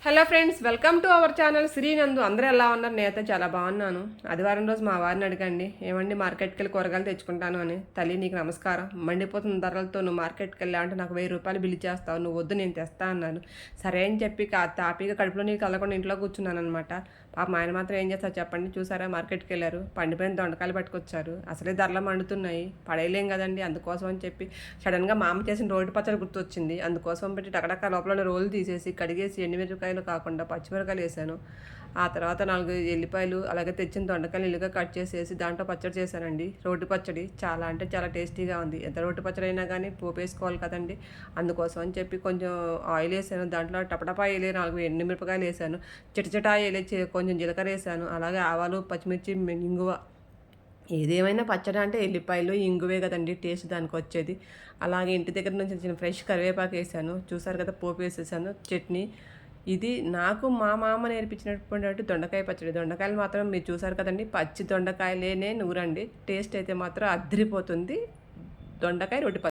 Hello friends, welcome to our channel Srinandu. అందరూ ఎలా ఉన్నారు? నేనైతే చాలా బాగున్నాను. ఆదివారం రోజు మా వారిని అడగండి, ఏమండి మార్కెట్కి వెళ్ళి కూరగాయలు తెచ్చుకుంటాను అని. తల్లి నీకు నమస్కారం, మండిపోతున్న ధరలతో నువ్వు మార్కెట్కి వెళ్ళా అంటే నాకు 1000 రూపాయలు బిల్లు చేస్తావు, నువ్వు వద్దు నేను తెస్తా అన్నాను. సరే అని చెప్పి తాపీగా కడుపులో నీకు కలగకుండా ఇంట్లో కూర్చున్నాను అనమాట. పాప ఆయన మాత్రం ఏం చేస్తారు చెప్పండి. చూసారా, మార్కెట్కి వెళ్ళారు, పండిపోయిన దొండకాయలు పట్టుకొచ్చారు. అసలే ధరలు మండుతున్నాయి, పడేయలేం కదండి. అందుకోసం అని చెప్పి సడన్గా మా అమ్మ చేసిన రోడ్డు పచ్చడి గుర్తొచ్చింది. అందుకోసం పెట్టి టకటక లోపల రోలు తీసేసి కడిగేసి ఎండుమిరపకాయలు కాకుండా పచ్చిమిరకాయలు వేసాను. ఆ తర్వాత 4 ఎల్లిపాయలు అలాగే తెచ్చిన దొండకాయలు ఇల్లుగా కట్ చేసేసి దాంట్లో పచ్చడి చేశానండి. రోటి పచ్చడి చాలా అంటే చాలా టేస్టీగా ఉంది. ఎంత రోటి పచ్చడి అయినా కానీ పోపు వేసుకోవాలి కదండి. అందుకోసం అని చెప్పి కొంచెం ఆయిల్ వేసాను, దాంట్లో టపటపా వేలే 4 ఎండుమిరపకాయలు వేసాను, చిటచిటా వేలే కొంచెం జీలకర్ర వేసాను, అలాగే ఆవాలు పచ్చిమిర్చి ఇంగువ. ఏదేమైనా పచ్చడి అంటే ఎల్లిపాయలు ఇంగువే కదండి టేస్ట్ దానికి వచ్చేది. అలాగే ఇంటి దగ్గర నుంచి చిన్న ఫ్రెష్ కరివేపాకు వేసాను. చూసారు కదా, పోపు వేసేసాను, చట్నీ. ఇది నాకు మా మామ నేర్పించినటువంటి దొండకాయ పచ్చడి. దొండకాయలు మాత్రం మీరు చూసారు కదండి, పచ్చి దొండకాయలేనే నూరండి. టేస్ట్ అయితే మాత్రం అద్దరిపోతుంది. దొండకాయ రొట్టి పచ్చడి.